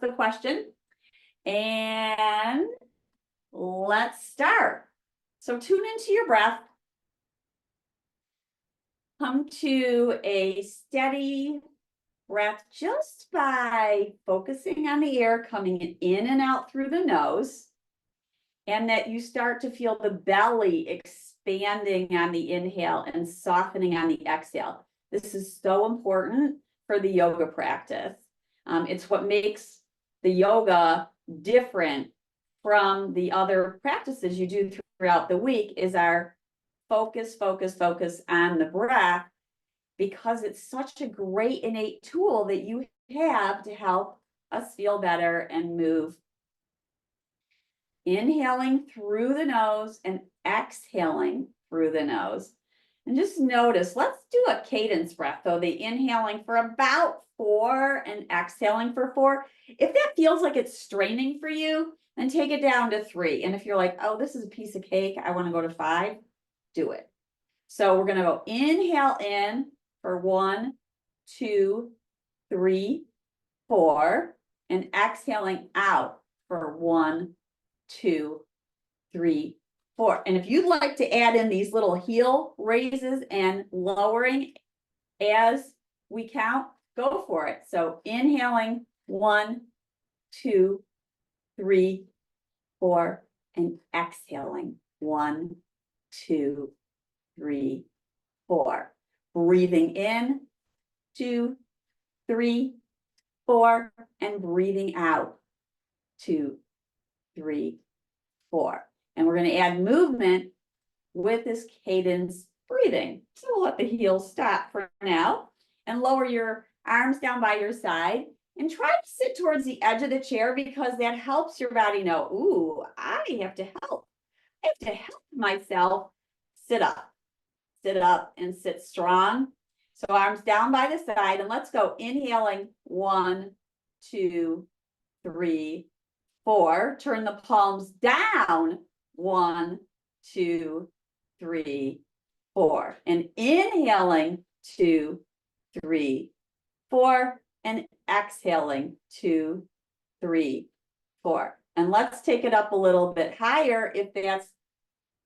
the question and let's start. So tune into your breath. Come to a steady breath just by focusing on the air coming in and out through the nose, and that you start to feel the belly expanding on the inhale and softening on the exhale. This is so important for the yoga practice. It's what makes the yoga different from the other practices you do throughout the week is our focus on the breath, because it's such a great innate tool that you have to help us feel better and move. Inhaling through the nose and exhaling through the nose. And just notice, let's do a cadence breath though, the inhaling for about 4 and exhaling for 4. If that feels like it's straining for you, then take it down to 3. And if you're like, oh, this is a piece of cake, I want to go to 5, do it. So we're going to go inhale in for 1, 2, 3, 4, and exhaling out for 1, 2, 3, 4. And if you'd like to add in these little heel raises and lowering as we count, go for it. So inhaling 1, 2, 3, 4, and exhaling 1, 2, 3, 4. Breathing in 2, 3, 4, and breathing out 2, 3, 4. And we're going to add movement with this cadence breathing. So we'll let the heels stop for now and lower your arms down by your side and try to sit towards the edge of the chair, because that helps your body know, ooh, I have to help. I have to help myself sit up and sit strong. So arms down by the side, and let's go inhaling 1, 2, 3, 4. Turn the palms down 1, 2, 3, 4. And inhaling 2, 3, 4. And exhaling 2, 3, 4. And let's take it up a little bit higher if that's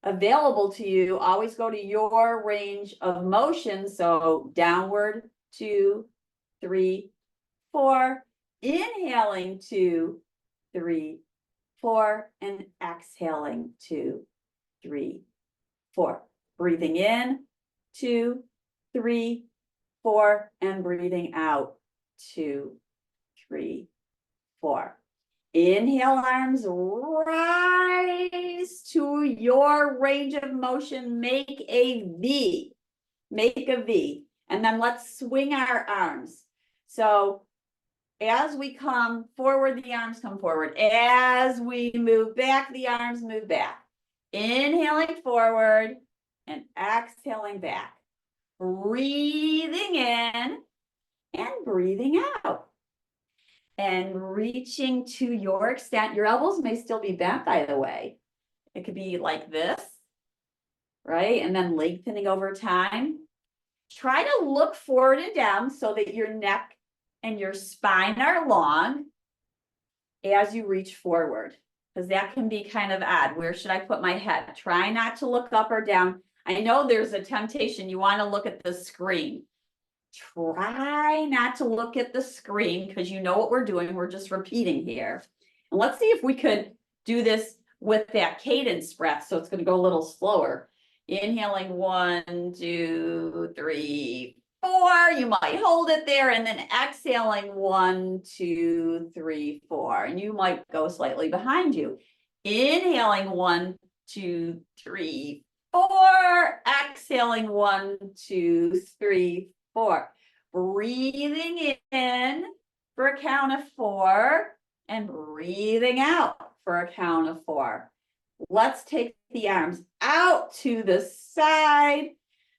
available to you. Always go to your range of motion. So downward 2, 3, 4. Inhaling 2, 3, 4, and exhaling 2, 3, 4. Breathing in 2, 3, 4, and breathing out 2, 3, 4. Inhale, arms rise to your range of motion. Make a V. Make a V. And then let's swing our arms. So as we come forward, the arms come forward. As we move back, the arms move back. Inhaling forward and exhaling back. Breathing in and breathing out. And reaching to your extent. Your elbows may still be bent, by the way. It could be like this, right? And then lengthening over time. Try to look forward and down so that your neck and your spine are long as you reach forward, because that can be kind of odd. Where should I put my head? Try not to look up or down. I know there's a temptation. You want to look at the screen. Try not to look at the screen, because you know what we're doing. We're just repeating here. And let's see if we could do this with that cadence breath. So it's going to go a little slower. Inhaling 1, 2, 3, 4. You might hold it there, and then exhaling 1, 2, 3, 4. And you might go slightly behind you. Inhaling 1, 2, 3, 4. Exhaling 1, 2, 3, 4. Breathing in for a count of 4 and breathing out for a count of 4. Let's take the arms out to the side,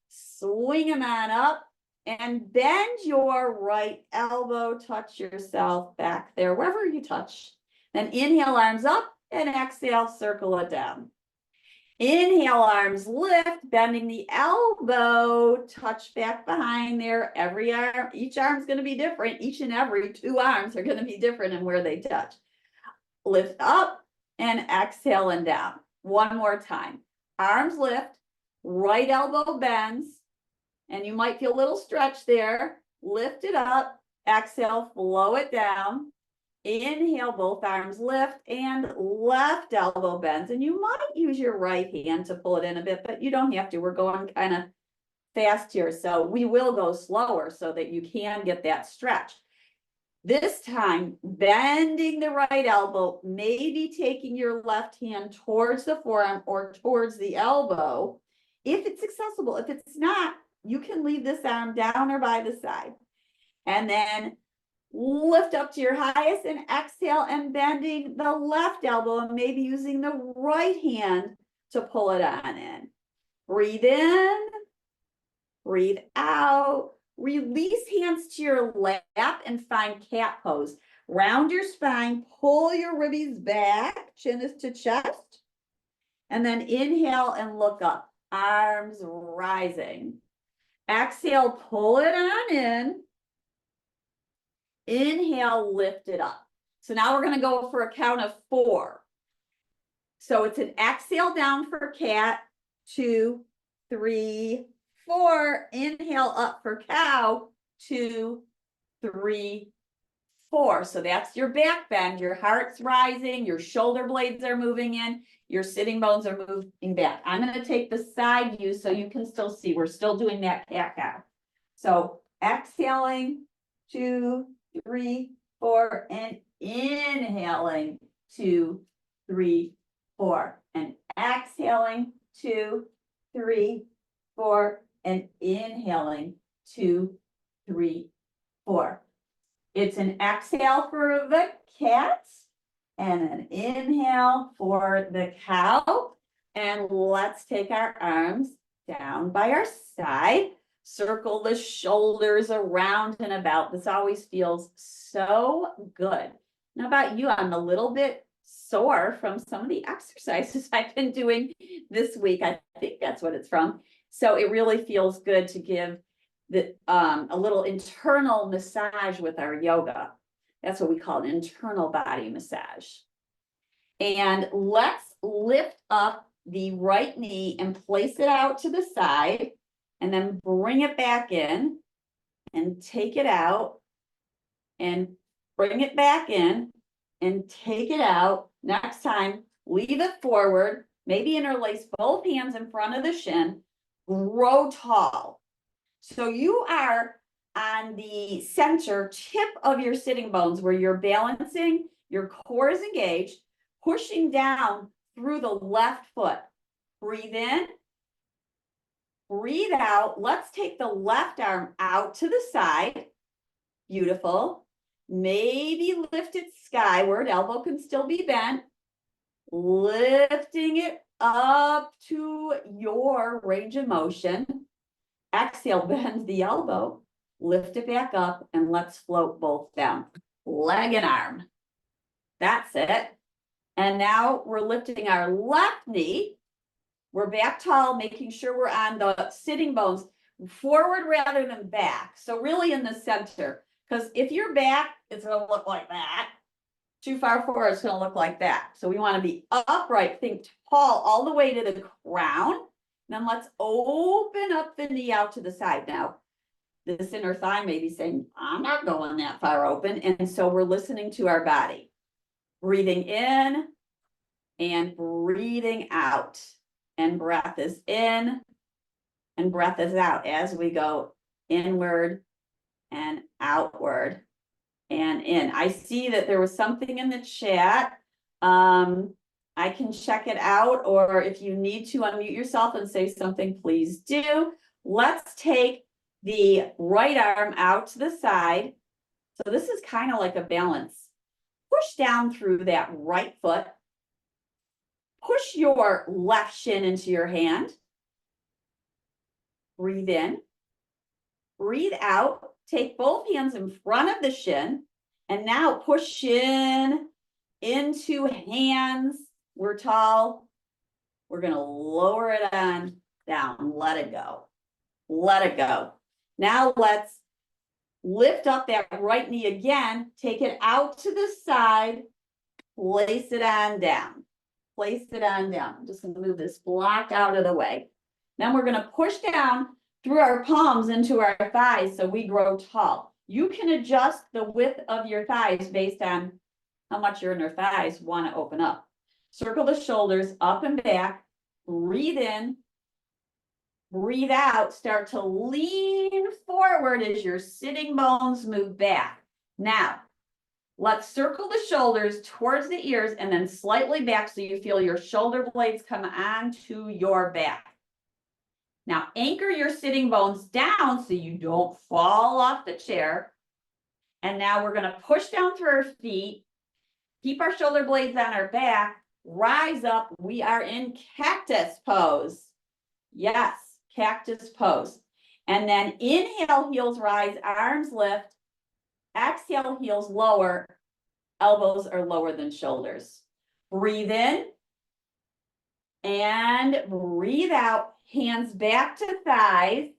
swing them on up, and bend your right elbow, touch yourself back there, wherever you touch. Then inhale, arms up, and exhale, circle it down. Inhale, arms lift, bending the elbow, touch back behind there. Every arm, each arm's going to be different. Each and every two arms are going to be different in where they touch. Lift up and exhale and down. One more time. Arms lift, right elbow bends, and you might feel a little stretch there. Lift it up, exhale, flow it down. Inhale, both arms lift and left elbow bends. And you might use your right hand to pull it in a bit, but you don't have to. We're going kind of fast here. So we will go slower so that you can get that stretch. This time, bending the right elbow, maybe taking your left hand towards the forearm or towards the elbow. If it's accessible, if it's not, you can leave this arm down or by the side. And then lift up to your highest and exhale and bending the left elbow and maybe using the right hand to pull it on in. Breathe in, breathe out, release hands to your lap and find cat pose. Round your spine, pull your ribbies back, chin is to chest, and then inhale and look up, arms rising. Exhale, pull it on in. Inhale, lift it up. So now we're going to go for a count of 4. So it's an exhale down for cat, 2, 3, 4. Inhale up for cow, 2, 3, 4. So that's your back bend. Your heart's rising. Your shoulder blades are moving in. Your sitting bones are moving back. I'm going to take the side view so you can still see. We're still doing that cat cow. So exhaling, 2, 3, 4, and inhaling, 2, 3, 4, and exhaling, 2, 3, 4, and inhaling, 2, 3, 4. It's an exhale for the cat and an inhale for the cow. And let's take our arms down by our side. Circle the shoulders around and about. This always feels so good. Now about you, I'm a little bit sore from some of the exercises I've been doing this week. I think that's what it's from. So it really feels good to give the a little internal massage with our yoga. That's what we call an internal body massage. And let's lift up the right knee and place it out to the side. And then bring it back in and take it out and bring it back in and take it out. Next time, leave it forward, maybe interlace both hands in front of the shin, grow tall. So you are on the center tip of your sitting bones where you're balancing, your core is engaged, pushing down through the left foot. Breathe in. Breathe out. Let's take the left arm out to the side. Beautiful. Maybe lift it skyward. Elbow can still be bent. Lifting it up to your range of motion. Exhale, bend the elbow. Lift it back up and let's float both down. Leg and arm. That's it. And now we're lifting our left knee. We're back tall, making sure we're on the sitting bones forward rather than back. So really in the center, because if you're back, it's going to look like that. Too far forward, it's going to look like that. So we want to be upright, think tall all the way to the crown. Then let's open up the knee out to the side. Now, this inner thigh may be saying, I'm not going that far open. And so we're listening to our body. Breathing in and breathing out. And breath is in and breath is out as we go inward and outward and in. I see that there was something in the chat. I can check it out, or if you need to unmute yourself and say something, please do. Let's take the right arm out to the side. So this is kind of like a balance. Push down through that right foot. Push your left shin into your hand. Breathe in. Breathe out. Take both hands in front of the shin. And now push shin into hands. We're tall. We're gonna lower it on down, let it go. Let it go. Now let's lift up that right knee again, take it out to the side, place it on down. Place it on down. I'm just gonna move this block out of the way. Then we're gonna push down through our palms into our thighs so we grow tall. You can adjust the width of your thighs based on how much your inner thighs want to open up. Circle the shoulders up and back, breathe in, breathe out, start to lean forward as your sitting bones move back. Now, let's circle the shoulders towards the ears and then slightly back so you feel your shoulder blades come onto your back. Now, anchor your sitting bones down so you don't fall off the chair. And now we're going to push down through our feet, keep our shoulder blades on our back, rise up. We are in cactus pose. Yes, cactus pose. And then inhale, heels rise, arms lift. Exhale, heels lower, elbows are lower than shoulders. Breathe in and breathe out, hands back to thighs.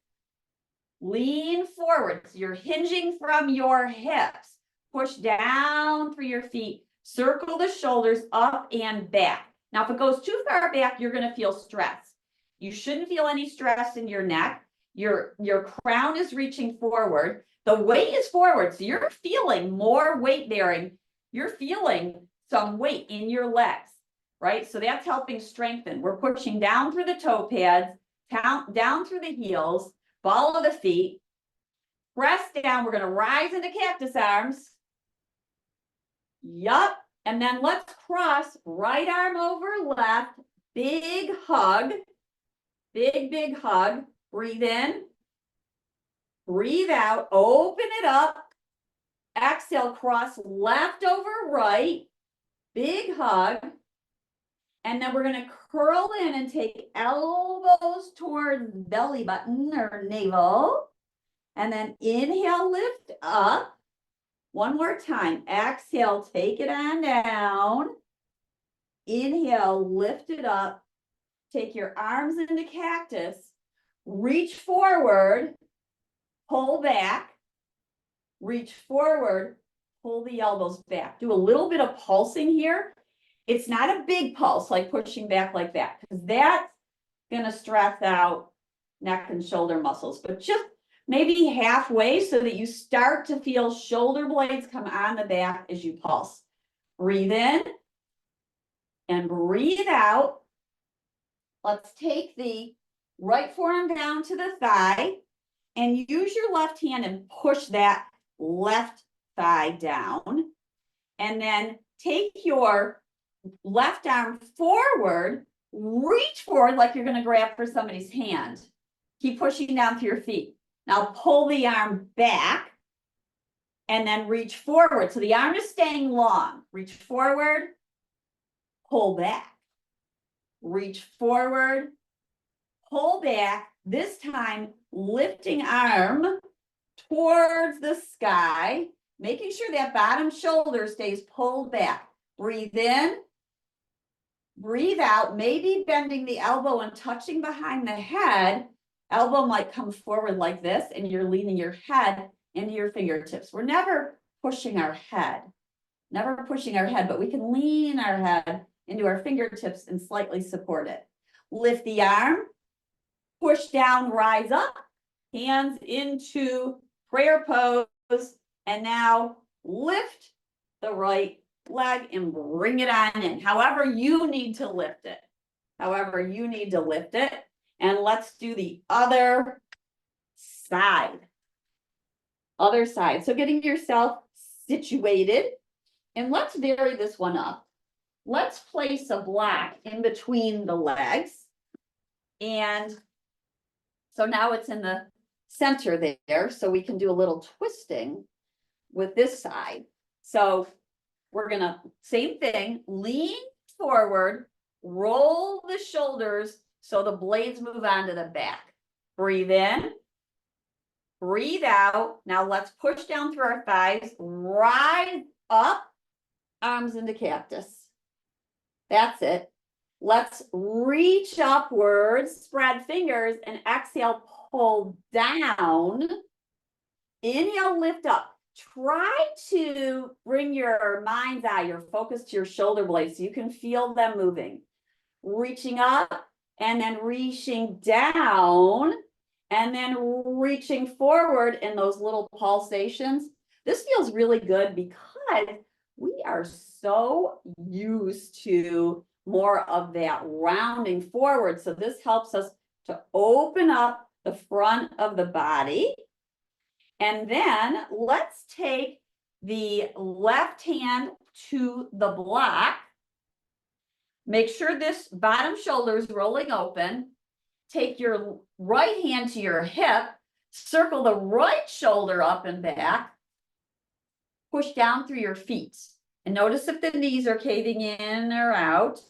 Lean forward, so you're hinging from your hips. Push down through your feet, circle the shoulders up and back. Now, if it goes too far back, you're gonna feel stress. You shouldn't feel any stress in your neck. Your crown is reaching forward. The weight is forward, so you're feeling more weight bearing. You're feeling some weight in your legs, right? So that's helping strengthen. We're pushing down through the toe pads, down through the heels, ball of the feet. Press down. We're going to rise into cactus arms. Yup. And then let's cross right arm over left. Big hug. Big hug. Breathe in. Breathe out, open it up. Exhale, cross left over right. Big hug. And then we're going to curl in and take elbows towards belly button or navel. And then inhale, lift up. One more time. Exhale, take it on down. Inhale, lift it up. Take your arms into cactus. Reach forward. Pull back, reach forward, pull the elbows back. Do a little bit of pulsing here. It's not a big pulse like pushing back like that, because that's going to stress out neck and shoulder muscles, but just maybe halfway so that you start to feel shoulder blades come on the back as you pulse. Breathe in and breathe out. Let's take the right forearm down to the thigh. And use your left hand and push that left thigh down. And then take your left arm forward, reach forward like you're going to grab for somebody's hand. Keep pushing down through your feet. Now pull the arm back and then reach forward. So the arm is staying long. Reach forward, pull back. Reach forward, pull back. This time, lifting arm towards the sky, making sure that bottom shoulder stays pulled back. Breathe in, breathe out, maybe bending the elbow and touching behind the head. Elbow might come forward like this, and you're leaning your head into your fingertips. We're never pushing our head, but we can lean our head into our fingertips and slightly support it. Lift the arm. Push down, rise up, hands into prayer pose, and now lift the right leg and bring it on in. However you need to lift it. And let's do the other side. So getting yourself situated, and let's vary this one up. Let's place a block in between the legs, and so now it's in the center there, so we can do a little twisting with this side. So we're gonna, same thing, lean forward, roll the shoulders so the blades move onto the back. Breathe in, breathe out. Now let's push down through our thighs, rise up, arms into cactus. That's it. Let's reach upwards, spread fingers, and exhale, pull down. Inhale, lift up. Try to bring your mind's eye, your focus to your shoulder blades so you can feel them moving. Reaching up and then reaching down and then reaching forward in those little pulsations. This feels really good because we are so used to more of that rounding forward. So this helps us to open up the front of the body. And then let's take the left hand to the block. Make sure this bottom shoulder is rolling open. Take your right hand to your hip, circle the right shoulder up and back, push down through your feet. And notice if the knees are caving in or out.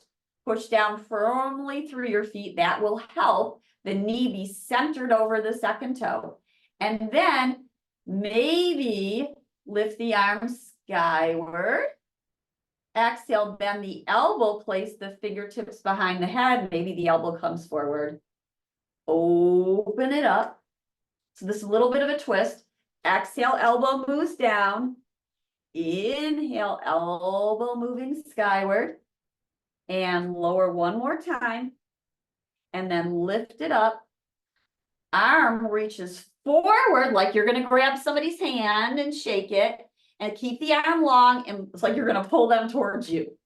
Push down firmly through your feet. That will help the knee be centered over the second toe. And then maybe lift the arms skyward. Exhale, bend the elbow, place the fingertips behind the head. Maybe the elbow comes forward. Open it up. So this is a little bit of a twist. Exhale, elbow moves down. Inhale, elbow moving skyward. And lower one more time. And then lift it up. Arm reaches forward like you're going to grab somebody's hand and shake it. And keep the arm long, and it's like you're going to pull them towards you.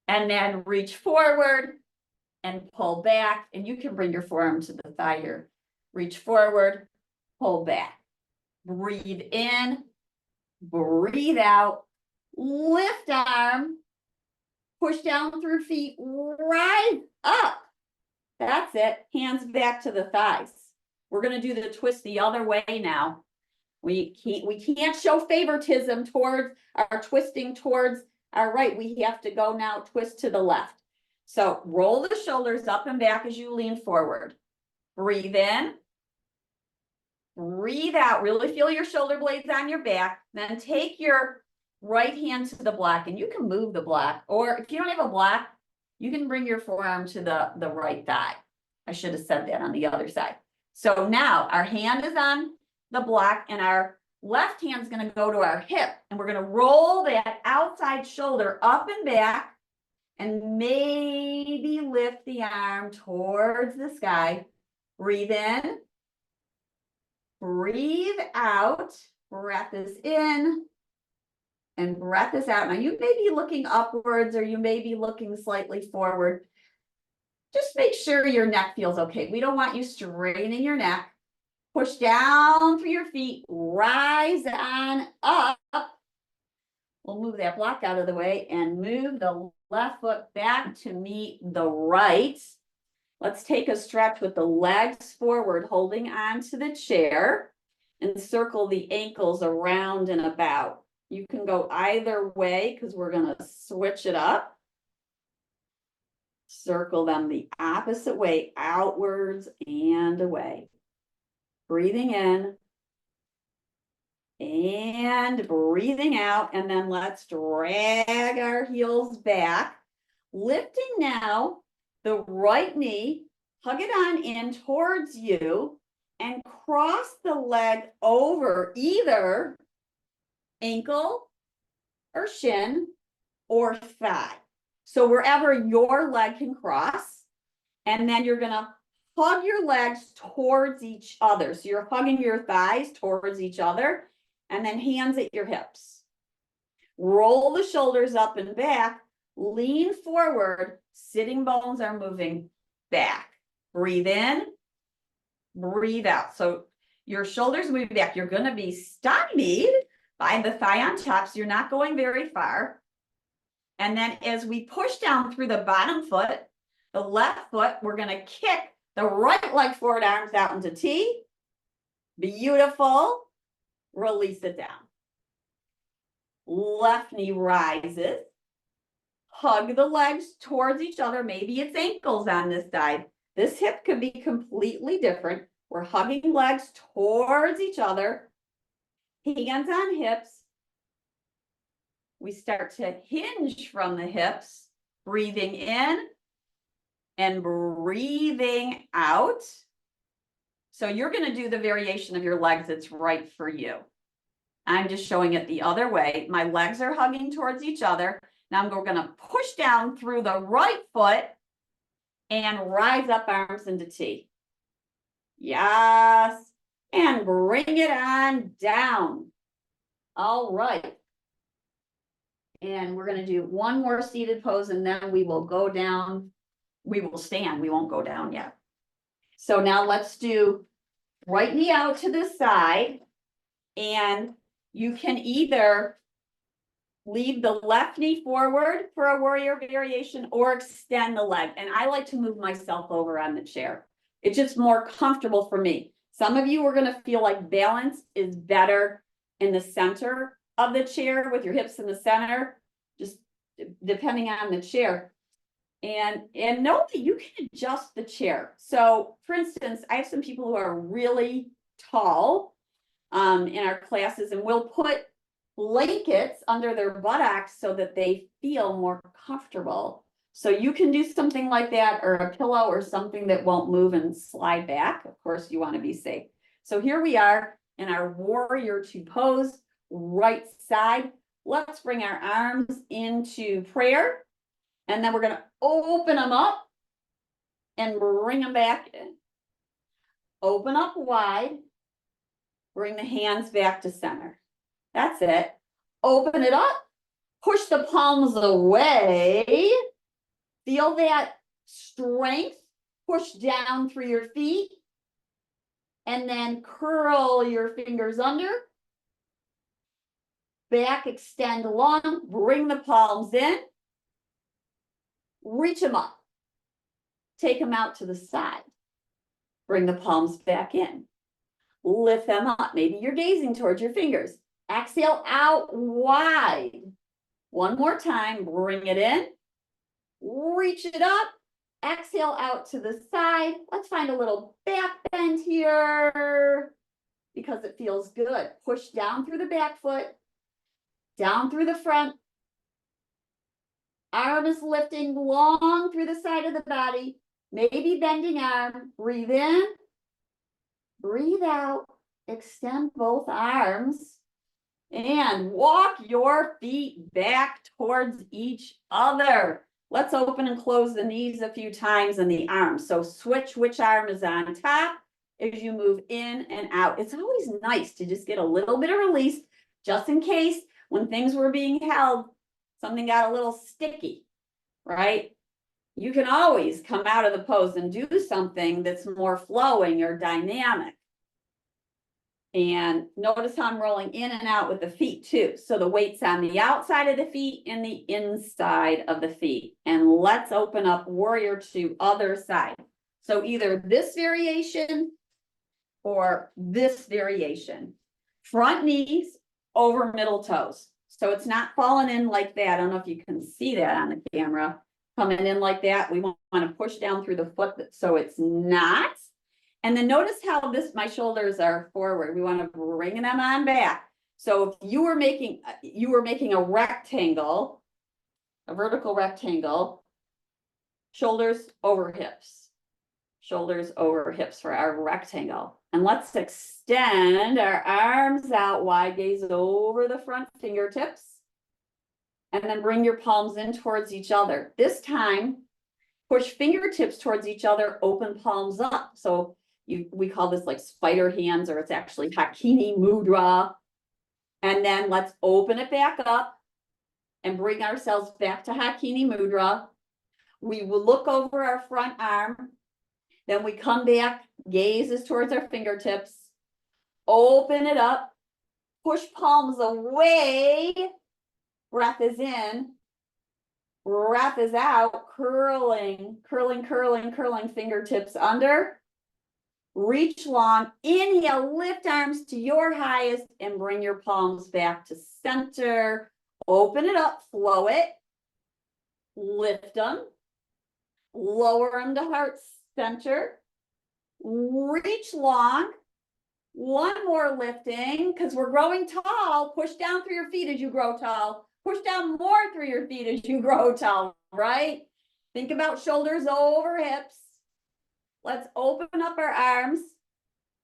And then reach forward and pull back. And you can bring your forearm to the thigh here. Reach forward, pull back. Breathe in, breathe out. Lift arm, push down through feet, rise up. That's it. Hands back to the thighs. We're going to do the twist the other way now. We can't show favoritism towards our twisting towards our right. We have to go now twist to the left. So roll the shoulders up and back as you lean forward. Breathe in. Breathe out. Really feel your shoulder blades on your back. Then take your right hand to the block, and you can move the block. Or if you don't have a block, you can bring your forearm to the right thigh. I should have said that on the other side. So now our hand is on the block, and our left hand is going to go to our hip, and we're going to roll that outside shoulder up and back, and maybe lift the arm towards the sky. Breathe in, breathe out, breath is in, and breath is out. Now you may be looking upwards, or you may be looking slightly forward. Just make sure your neck feels okay. We don't want you straining your neck. Push down through your feet, rise on up. We'll move that block out of the way and move the left foot back to meet the right. Let's take a stretch with the legs forward, holding on to the chair, and circle the ankles around and about. You can go either way because we're going to switch it up. Circle them the opposite way, outwards and away. Breathing in and breathing out, and then let's drag our heels back. Lifting now the right knee, hug it on in towards you, and cross the leg over either ankle or shin or thigh. So wherever your leg can cross, and then you're going to hug your legs towards each other. So you're hugging your thighs towards each other, and then hands at your hips. Roll the shoulders up and back, lean forward, sitting bones are moving back. Breathe in, breathe out. So your shoulders move back. You're going to be stymied by the thigh on top, so you're not going very far. And then as we push down through the bottom foot, the left foot, we're going to kick the right leg forward, arms out into T. Beautiful. Release it down. Left knee rises. Hug the legs towards each other. Maybe it's ankles on this side. This hip could be completely different. We're hugging legs towards each other. Hands on hips. We start to hinge from the hips. Breathing in and breathing out. So you're going to do the variation of your legs that's right for you. I'm just showing it the other way. My legs are hugging towards each other. Now I'm going to push down through the right foot and rise up, arms into T. Yes. And bring it on down. All right. And we're going to do one more seated pose, and then we will go down. We will stand. We won't go down yet. So now let's do right knee out to the side. And you can either leave the left knee forward for a warrior variation or extend the leg. And I like to move myself over on the chair. It's just more comfortable for me. Some of you are going to feel like balance is better in the center of the chair with your hips in the center, just depending on the chair. And know that you can adjust the chair. So for instance, I have some people who are really tall in our classes, and we'll put blankets under their buttocks so that they feel more comfortable. So you can do something like that, or a pillow or something that won't move and slide back. Of course, you want to be safe. So here we are in our warrior two pose, right side. Let's bring our arms into prayer. And then we're going to open them up and bring them back in. Open up wide. Bring the hands back to center. That's it. Open it up. Push the palms away. Feel that strength. Push down through your feet. And then curl your fingers under. Back, extend long. Bring the palms in. Reach them up. Take them out to the side. Bring the palms back in. Lift them up. Maybe you're gazing towards your fingers. Exhale out wide. One more time. Bring it in. Reach it up. Exhale out to the side. Let's find a little back bend here because it feels good. Push down through the back foot. Down through the front. Arm is lifting long through the side of the body. Maybe bending arm. Breathe in. Breathe out. Extend both arms. And walk your feet back towards each other. Let's open and close the knees a few times and the arms. So switch which arm is on top as you move in and out. It's always nice to just get a little bit of release, just in case when things were being held, something got a little sticky, right? You can always come out of the pose and do something that's more flowing or dynamic. And notice how I'm rolling in and out with the feet too. So the weight's on the outside of the feet and the inside of the feet. And let's open up warrior two, other side. So either this variation or this variation. Front knees over middle toes. So it's not falling in like that. I don't know if you can see that on the camera. Coming in like that. We want to push down through the foot so it's not. And then notice how my shoulders are forward. We want to bring them on back. So if you were making a rectangle, a vertical rectangle, shoulders over hips for our rectangle. And let's extend our arms out wide, gaze over the front fingertips. And then bring your palms in towards each other. This time, push fingertips towards each other, open palms up. So we call this like spider hands, or it's actually Hakini Mudra. And then let's open it back up and bring ourselves back to Hakini Mudra. We will look over our front arm. Then we come back, gazes towards our fingertips. Open it up. Push palms away. Breath is in. Breath is out. Curling fingertips under. Reach long. Inhale, lift arms to your highest and bring your palms back to center. Open it up, flow it. Lift them. Lower them to heart center. Reach long. One more lifting, because we're growing tall. Push down through your feet as you grow tall. Push down more through your feet as you grow tall, right? Think about shoulders over hips. Let's open up our arms.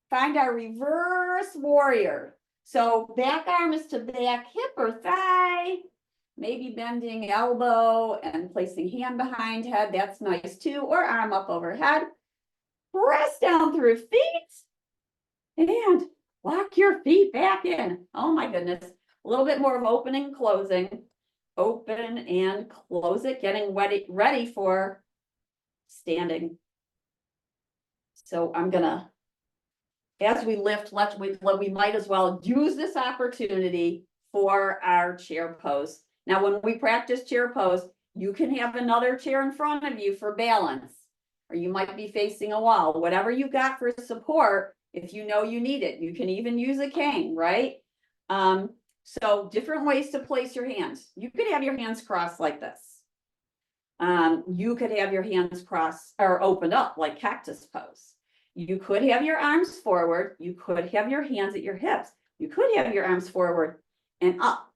Find our reverse warrior. So back arm is to back hip or thigh. Maybe bending elbow and placing hand behind head. That's nice too. Or arm up overhead. Press down through feet. And lock your feet back in. Oh my goodness. A little bit more of opening and closing. Open and close it. Getting ready for standing. So I'm gonna, as we lift, we might as well use this opportunity for our chair pose. Now, when we practice chair pose, you can have another chair in front of you for balance, or you might be facing a wall, whatever you got for support. If you know you need it, you can even use a cane, right? So different ways to place your hands. You could have your hands crossed like this. You could have your hands crossed or opened up like cactus pose. You could have your arms forward. You could have your hands at your hips. You could have your arms forward and up.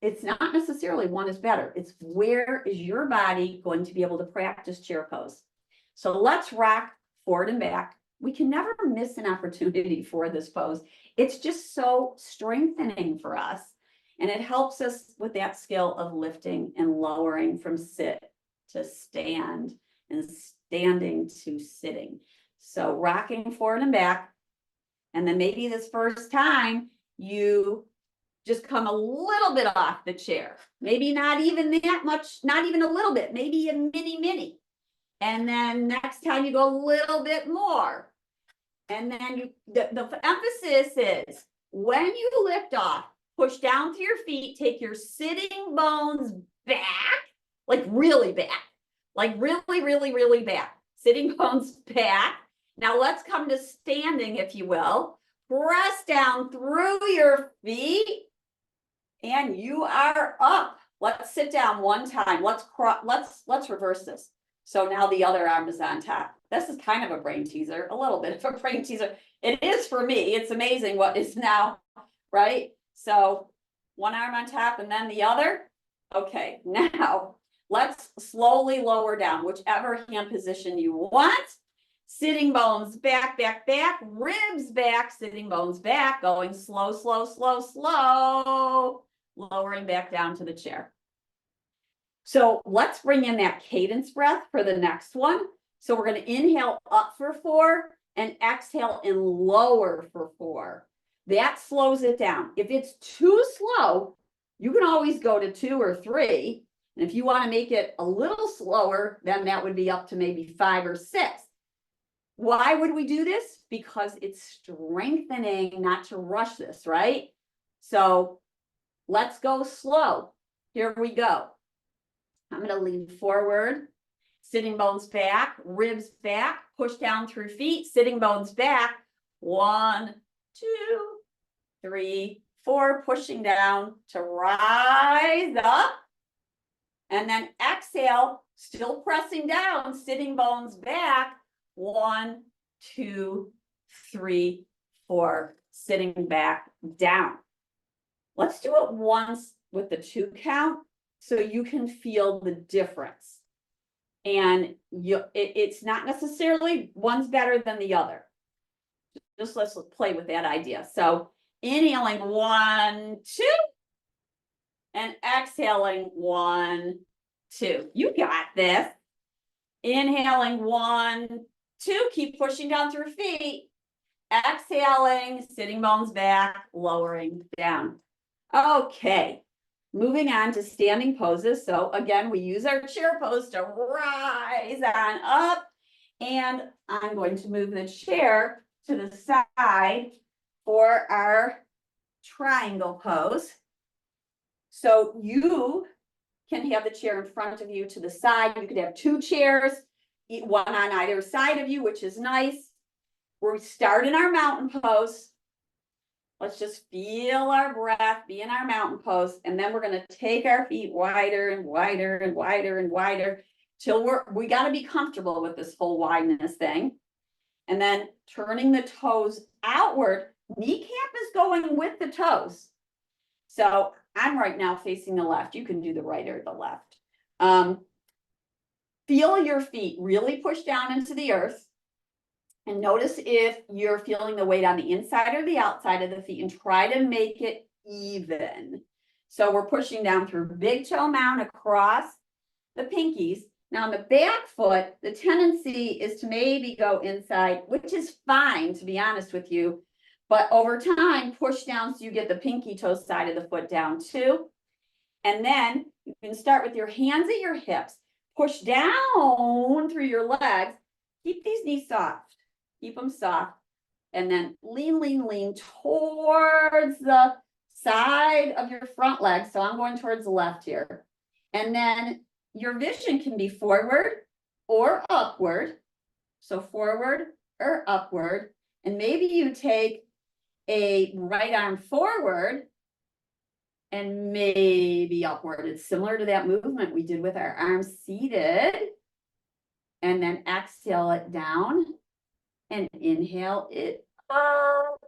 It's not necessarily one is better. It's where is your body going to be able to practice chair pose. So let's rock forward and back. We can never miss an opportunity for this pose. It's just so strengthening for us. And it helps us with that skill of lifting and lowering from sit to stand and standing to sitting. So rocking forward and back. And then maybe this first time you just come a little bit off the chair. Maybe not even that much, not even a little bit, maybe a mini. And then next time you go a little bit more. And then the emphasis is when you lift off, push down to your feet, take your sitting bones back, like really back, like really back. Sitting bones back. Now let's come to standing, if you will. Press down through your feet and you are up. Let's sit down one time. Let's reverse this. So now the other arm is on top. This is kind of a brain teaser, a little bit of a brain teaser. It is for me. It's amazing what is now, right? So one arm on top and then the other. Okay, now let's slowly lower down, whichever hand position you want. Sitting bones back, ribs back, sitting bones back, going slow, lowering back down to the chair. So let's bring in that cadence breath for the next one. So we're going to inhale up for 4 and exhale and lower for 4. That slows it down. If it's too slow, you can always go to 2 or 3. And if you want to make it a little slower, then that would be up to maybe 5 or 6. Why would we do this? Because it's strengthening not to rush this, right? So let's go slow. Here we go. I'm going to lean forward, sitting bones back, ribs back, push down through feet, sitting bones back. 1, 2, 3, 4, pushing down to rise up. And then exhale, still pressing down, sitting bones back. 1, 2, 3, 4, sitting back down. Let's do it once with the 2 count so you can feel the difference. And it's not necessarily one's better than the other. Just let's play with that idea. So inhaling 1, 2, and exhaling 1, 2. You got this. Inhaling 1, 2, keep pushing down through feet. Exhaling, sitting bones back, lowering down. Okay, moving on to standing poses. So again, we use our chair pose to rise on up. And I'm going to move the chair to the side for our triangle pose. So you can have the chair in front of you to the side. You could have 2 chairs, one on either side of you, which is nice. We start in our mountain pose. Let's just feel our breath, be in our mountain pose. And then we're going to take our feet wider and wider and wider and wider till we got to be comfortable with this whole wideness thing. And then turning the toes outward, kneecap is going with the toes. So I'm right now facing the left. You can do the right or the left. Feel your feet really push down into the earth. And notice if you're feeling the weight on the inside or the outside of the feet, and try to make it even. So we're pushing down through big toe mound across the pinkies. Now on the back foot, the tendency is to maybe go inside, which is fine, to be honest with you. But over time, push down so you get the pinky toe side of the foot down too. And then you can start with your hands at your hips. Push down through your legs. Keep these knees soft. Keep them soft. And then lean, lean, lean towards the side of your front leg. So I'm going towards the left here. And then your vision can be forward or upward. So forward or upward. And maybe you take a right arm forward and maybe upward. It's similar to that movement we did with our arms seated. And then exhale it down and inhale it up.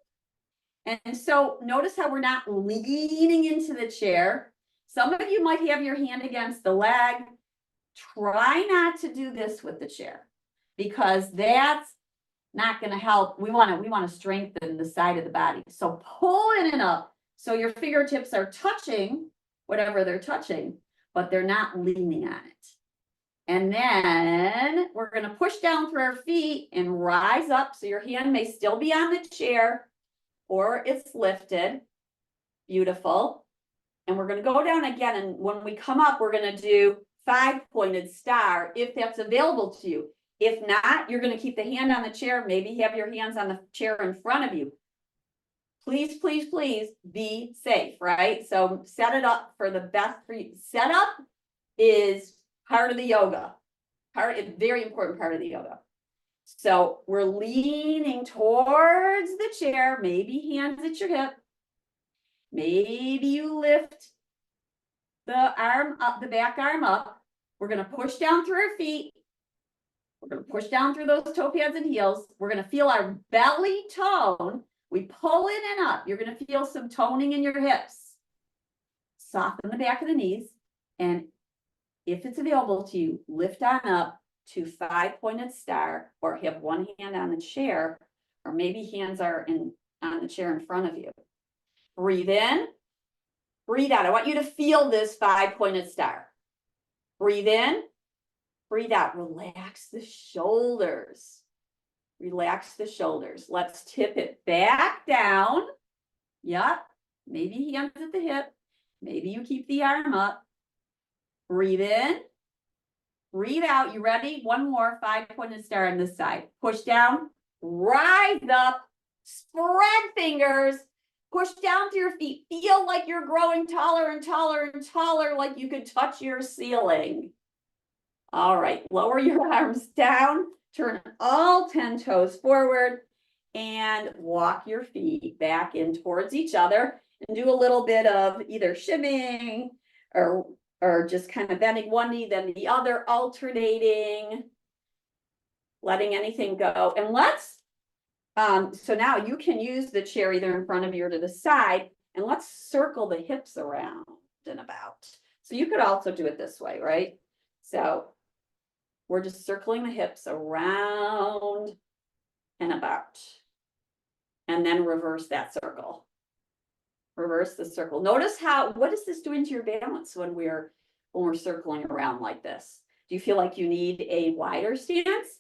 And so notice how we're not leaning into the chair. Some of you might have your hand against the leg. Try not to do this with the chair, because that's not going to help. We want to strengthen the side of the body. So pull in and up. So your fingertips are touching whatever they're touching, but they're not leaning on it. And then we're going to push down through our feet and rise up. So your hand may still be on the chair or it's lifted. Beautiful. And we're going to go down again. And when we come up, we're going to do 5-pointed star if that's available to you. If not, you're going to keep the hand on the chair. Maybe have your hands on the chair in front of you. Please, please, please be safe, right? So set it up for the best for you. Setup is part of the yoga. A very important part of the yoga. So we're leaning towards the chair, maybe hands at your hip. Maybe you lift the arm up, the back arm up. We're going to push down through our feet. We're going to push down through those toe pads and heels. We're going to feel our belly tone. We pull in and up. You're going to feel some toning in your hips. Soften the back of the knees. And if it's available to you, lift on up to 5-pointed star, or have one hand on the chair, or maybe hands are on the chair in front of you. Breathe in, breathe out. I want you to feel this 5-pointed star. Breathe in, breathe out. Relax the shoulders. Relax the shoulders. Let's tip it back down. Yep. Maybe hands at the hip. Maybe you keep the arm up. Breathe in. Breathe out. You ready? One more 5-pointed star on this side. Push down. Rise up. Spread fingers. Push down through your feet. Feel like you're growing taller and taller and taller, like you could touch your ceiling. All right. Lower your arms down. Turn all 10 toes forward and walk your feet back in towards each other, and do a little bit of either shimmying or just kind of bending one knee, then the other, alternating, letting anything go. And let's, so now you can use the chair either in front of you or to the side, and let's circle the hips around and about. So you could also do it this way, right? So we're just circling the hips around and about. And then reverse that circle. Reverse the circle. Notice what is this doing to your balance when we're circling around like this? Do you feel like you need a wider stance?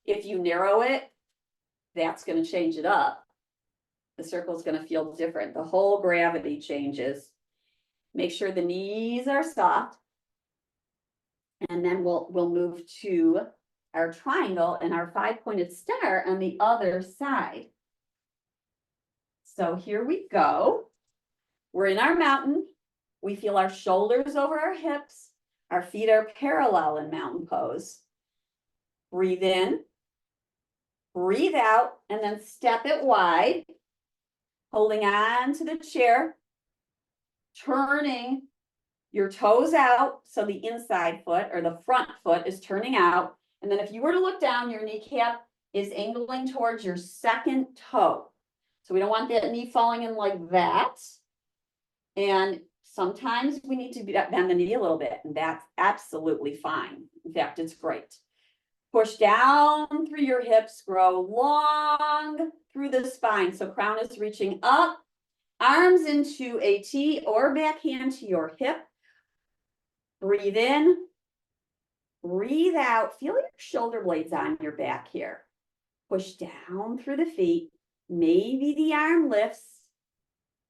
If you narrow it, that's going to change it up. The circle is going to feel different. The whole gravity changes. Make sure the knees are soft. And then we'll move to our triangle and our 5-pointed star on the other side. So here we go. We're in our mountain. We feel our shoulders over our hips. Our feet are parallel in mountain pose. Breathe in, breathe out, and then step it wide. Holding on to the chair. Turning your toes out, so the inside foot or the front foot is turning out. And then if you were to look down, your kneecap is angling towards your second toe. So we don't want that knee falling in like that. And Sometimes we need to bend the knee a little bit, and that's absolutely fine. In fact, it's great. Push down through your hips, grow long through the spine. So crown is reaching up, arms into a T or backhand to your hip. Breathe in, breathe out. Feel your shoulder blades on your back here. Push down through the feet. Maybe the arm lifts.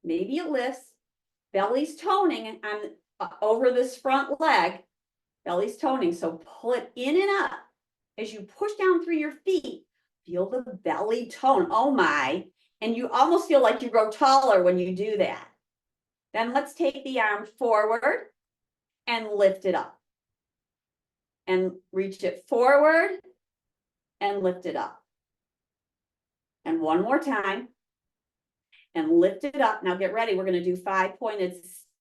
Maybe it lifts. Belly's toning on over this front leg. Belly's toning, so pull it in and up. As you push down through your feet, feel the belly tone. Oh my. And you almost feel like you grow taller when you do that. Then let's take the arm forward and lift it up. And reach it forward and lift it up. And one more time. And lift it up. Now get ready. We're going to do 5-pointed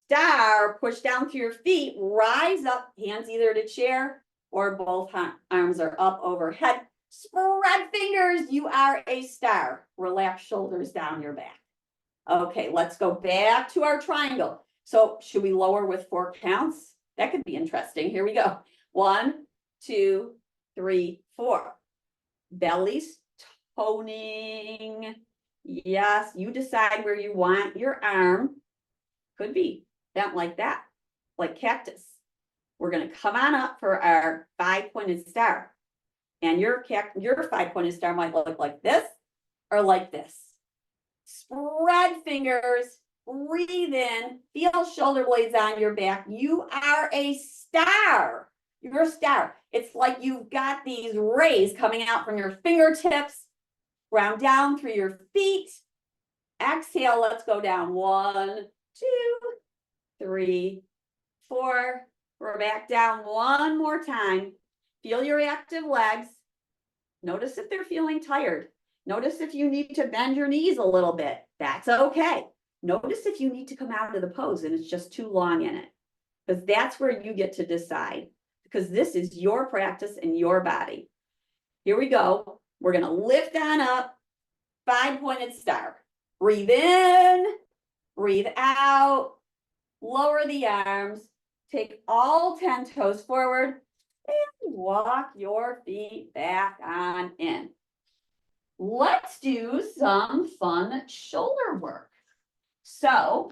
star. Push down through your feet. Rise up. Hands either to chair or both arms are up overhead. Spread fingers. You are a star. Relax shoulders down your back. Okay, let's go back to our triangle. So should we lower with 4 counts? That could be interesting. Here we go. 1, 2, 3, 4. Belly's toning. Yes, you decide where you want your arm. Could be bent like that, like cactus. We're going to come on up for our 5-pointed star. And your 5-pointed star might look like this or like this. Spread fingers, breathe in, feel shoulder blades on your back. You are a star. You're a star. It's like you've got these rays coming out from your fingertips, ground down through your feet. Exhale, let's go down. 1, 2, 3, 4. We're back down one more time. Feel your active legs. Notice if they're feeling tired. Notice if you need to bend your knees a little bit. That's okay. Notice if you need to come out of the pose and it's just too long in it. Because that's where you get to decide. Because this is your practice and your body. Here we go. We're going to lift on up. 5-pointed star. Breathe in. Breathe out. Lower the arms. Take all 10 toes forward. And walk your feet back on in. Let's do some fun shoulder work. So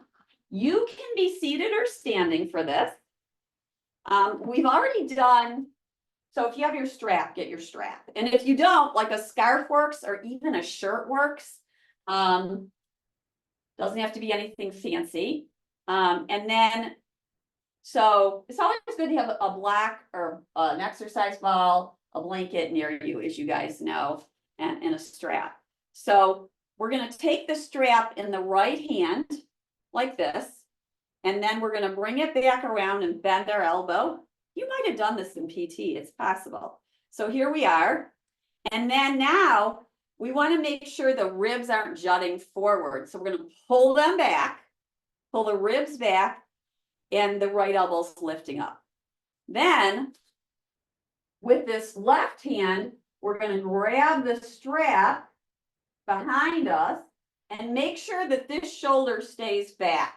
you can be seated or standing for this. We've already done, so if you have your strap, get your strap. And if you don't, like a scarf works or even a shirt works. Doesn't have to be anything fancy. And then, so it's always good to have a block or an exercise ball, a blanket near you, as you guys know, and a strap. So we're going to take the strap in the right hand like this, and then we're going to bring it back around and bend our elbow. You might have done this in PT, it's possible. So here we are. And then now we want to make sure the ribs aren't jutting forward. So we're going to pull them back, pull the ribs back, and the right elbow's lifting up. Then with this left hand, we're going to grab the strap behind us and make sure that this shoulder stays back.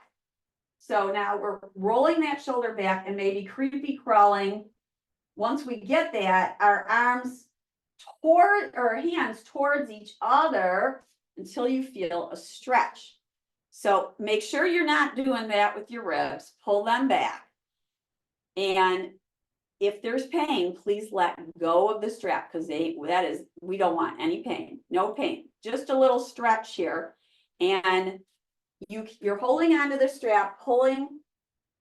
So now we're rolling that shoulder back and maybe creepy crawling. Once we get that, our arms toward, or hands towards each other until you feel a stretch. So make sure you're not doing that with your ribs. Pull them back. And if there's pain, please let go of the strap, because we don't want any pain. No pain. Just a little stretch here. And you're holding onto the strap, pulling.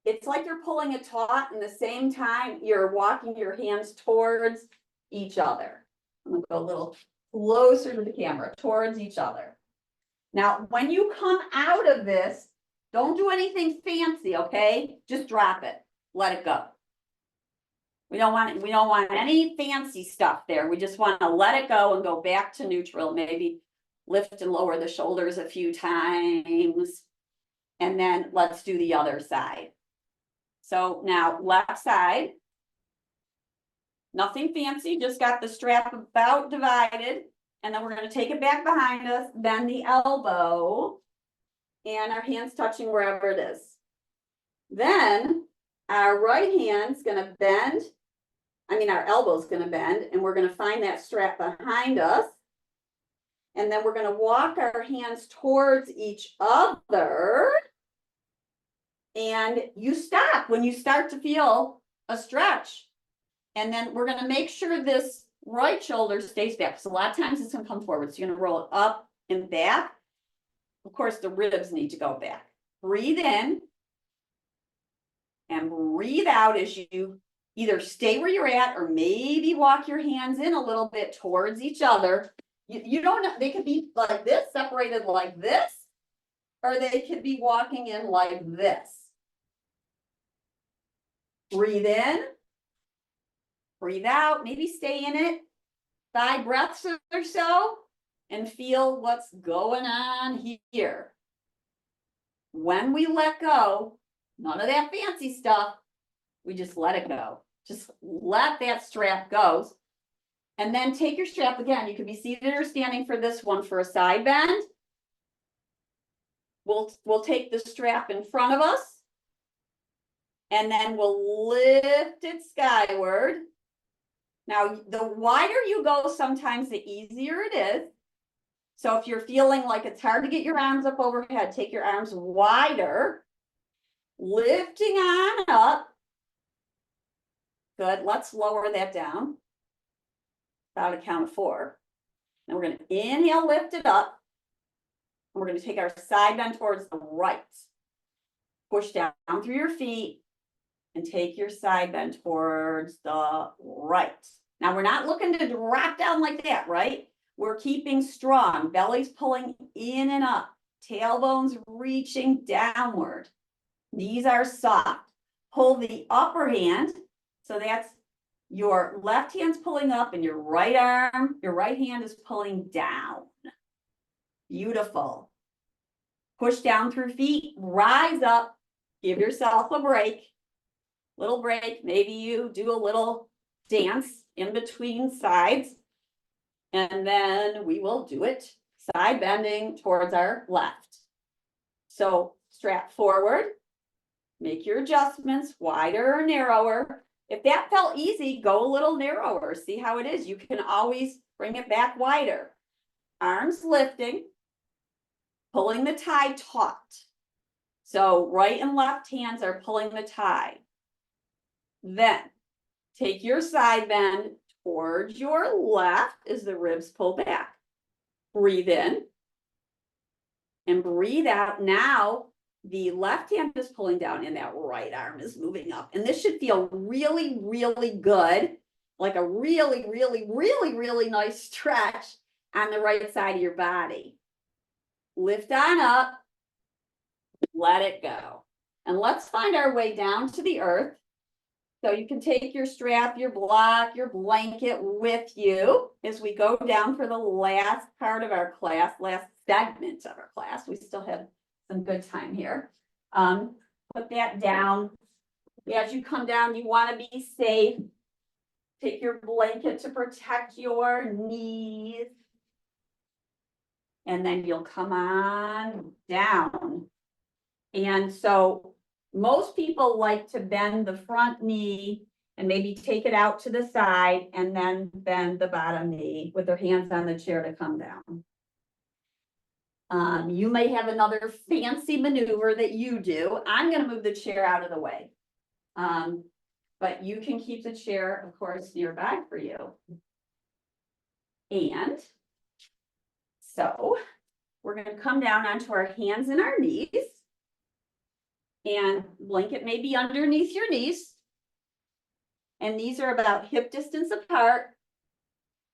It's like you're pulling a taut, and at the same time, you're walking your hands towards each other. I'm going to go a little closer to the camera, towards each other. Now, when you come out of this, don't do anything fancy, okay? Just drop it. Let it go. We don't want any fancy stuff there. We just want to let it go and go back to neutral. Maybe lift and lower the shoulders a few times. And then let's do the other side. So now left side. Nothing fancy, just got the strap about divided. And then we're going to take it back behind us, bend the elbow, and our hands touching wherever it is. Then our right hand's gonna bend. Our elbow's gonna bend, and we're gonna find that strap behind us. And then we're gonna walk our hands towards each other. And you stop when you start to feel a stretch. And then we're gonna make sure this right shoulder stays back. So a lot of times it's gonna come forward. So you're gonna roll it up and back. Of course, the ribs need to go back. Breathe in and breathe out as you either stay where you're at or maybe walk your hands in a little bit towards each other. You don't know, they could be like this, separated like this, or they could be walking in like this. Breathe in, breathe out, maybe stay in it 5 breaths or so and feel what's going on here. When we let go, none of that fancy stuff, we just let it go. Just let that strap go. And then take your strap again. You could be seated or standing for this one for a side bend. We'll take the strap in front of us. And then we'll lift it skyward. Now, the wider you go, sometimes the easier it is. So if you're feeling like it's hard to get your arms up overhead, take your arms wider. Lifting on up. Good. Let's lower that down. About a count of 4. And we're going to inhale, lift it up. And we're going to take our side bend towards the right. Push down through your feet and take your side bend towards the right. Now we're not looking to drop down like that, right? We're keeping strong. Belly's pulling in and up. Tailbone's reaching downward. Knees are soft. Pull the upper hand. So that's your left hand's pulling up and your right hand is pulling down. Beautiful. Push down through feet, rise up, give yourself a break. Little break. Maybe you do a little dance in between sides. And then we will do it side bending towards our left. So strap forward, make your adjustments wider or narrower. If that felt easy, go a little narrower. See how it is. You can always bring it back wider. Arms lifting, pulling the tie taut. So right and left hands are pulling the tie. Then take your side bend towards your left as the ribs pull back. Breathe in and breathe out. Now the left hand is pulling down and that right arm is moving up. And this should feel really, really good. Like a really, really, really, really nice stretch on the right side of your body. Lift on up. Let it go. And let's find our way down to the earth. So you can take your strap, your block, your blanket with you as we go down for the last part of our class, last segment of our class. We still have some good time here. Put that down. As you come down, you want to be safe. Take your blanket to protect your knees. And then you'll come on down. And so most people like to bend the front knee and maybe take it out to the side and then bend the bottom knee with their hands on the chair to come down. You may have another fancy maneuver that you do. I'm going to move the chair out of the way. But you can keep the chair, of course, nearby for you. And so we're going to come down onto our hands and our knees. And blanket may be underneath your knees. And these are about hip distance apart.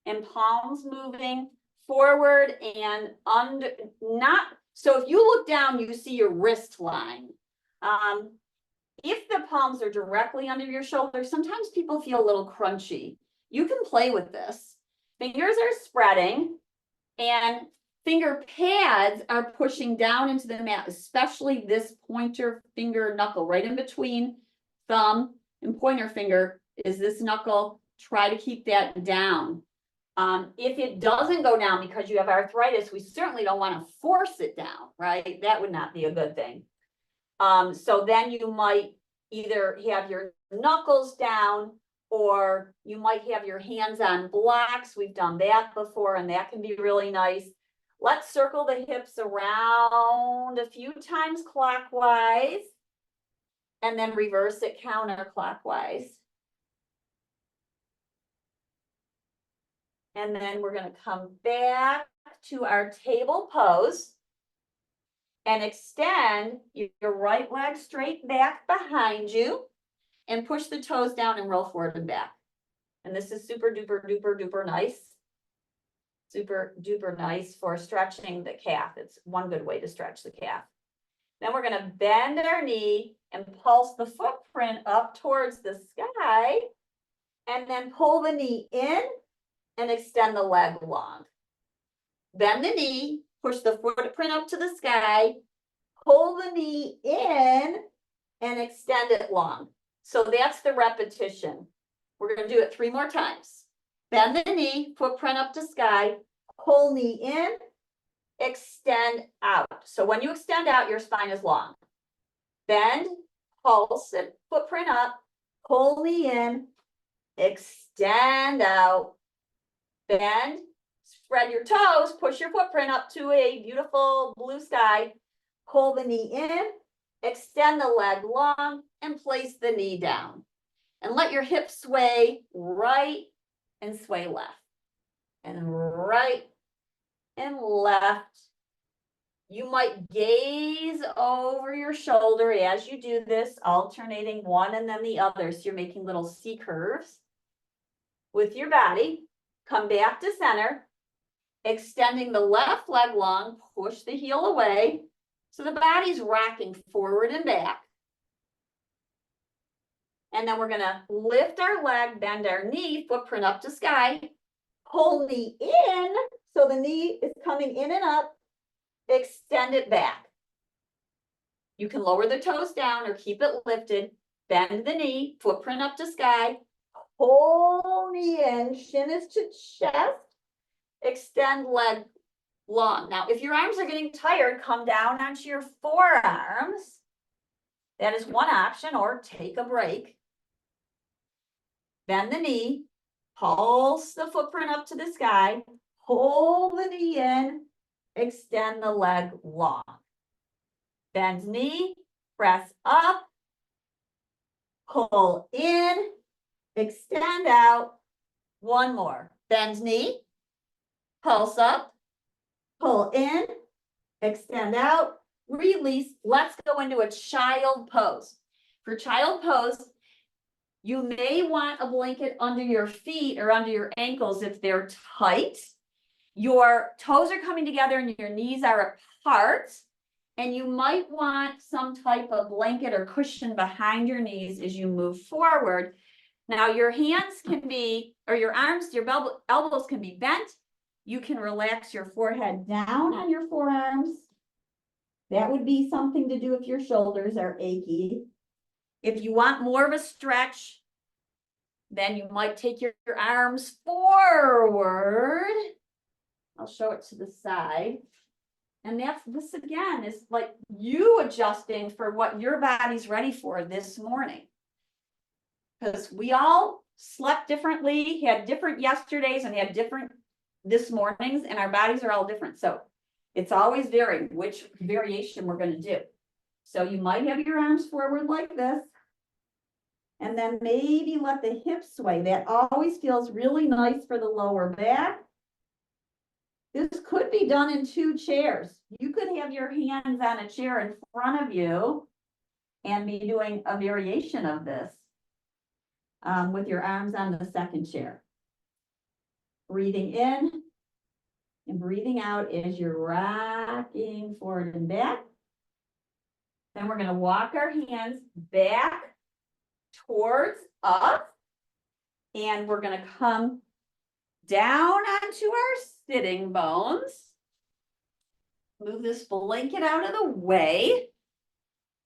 And palms moving forward and under, not, so if you look down, you see your wrist line. If the palms are directly under your shoulder, sometimes people feel a little crunchy. You can play with this. Fingers are spreading and finger pads are pushing down into the mat, especially this pointer finger knuckle right in between thumb and pointer finger is this knuckle. Try to keep that down. If it doesn't go down because you have arthritis, we certainly don't want to force it down, right? That would not be a good thing. So then you might either have your knuckles down, or you might have your hands on blocks. We've done that before, and that can be really nice. Let's circle the hips around a few times clockwise, and then reverse it counterclockwise. And then we're going to come back to our table pose and extend your right leg straight back behind you and push the toes down and roll forward and back. And this is super duper duper duper nice. Super duper nice for stretching the calf. It's one good way to stretch the calf. Then we're going to bend our knee and pulse the footprint up towards the sky, and then pull the knee in and extend the leg long. Bend the knee, push the footprint up to the sky, pull the knee in and extend it long. So that's the repetition. We're going to do it 3 more times. Bend the knee, footprint up to sky, pull knee in, extend out. So when you extend out, your spine is long. Bend, pulse it, footprint up, pull knee in, extend out, bend, spread your toes, push your footprint up to a beautiful blue sky, pull the knee in, extend the leg long, and place the knee down. And let your hips sway right and sway left. And right and left. You might gaze over your shoulder as you do this, alternating one and then the other. So you're making little C curves with your body. Come back to center, extending the left leg long, push the heel away. So the body's rocking forward and back. And then we're going to lift our leg, bend our knee, footprint up to sky, pull knee in. So the knee is coming in and up, extend it back. You can lower the toes down or keep it lifted, bend the knee, footprint up to sky, pull knee in, shin is to chest, extend leg long. Now, if your arms are getting tired, come down onto your forearms. That is one option, or take a break. Bend the knee, pulse the footprint up to the sky, pull the knee in, extend the leg long. Bend knee, press up, pull in, extend out. One more. Bend knee, pulse up, pull in, extend out, release. Let's go into a child pose. For child pose, you may want a blanket under your feet or under your ankles if they're tight. Your toes are coming together and your knees are apart. And you might want some type of blanket or cushion behind your knees as you move forward. Now your hands can be, or your arms, your elbows can be bent. You can relax your forehead down on your forearms. That would be something to do if your shoulders are achy. If you want more of a stretch, then you might take your arms forward. I'll show it to the side. And this again is like you adjusting for what your body's ready for this morning. Because we all slept differently, had different yesterdays and had different this mornings, and our bodies are all different. So it's always varying which variation we're going to do. So you might have your arms forward like this. And then maybe let the hips sway. That always feels really nice for the lower back. This could be done in 2 chairs. You could have your hands on a chair in front of you and be doing a variation of this with your arms on the second chair. Breathing in and breathing out as you're rocking forward and back. Then we're going to walk our hands back towards us, and we're going to come down onto our sitting bones. Move this blanket out of the way,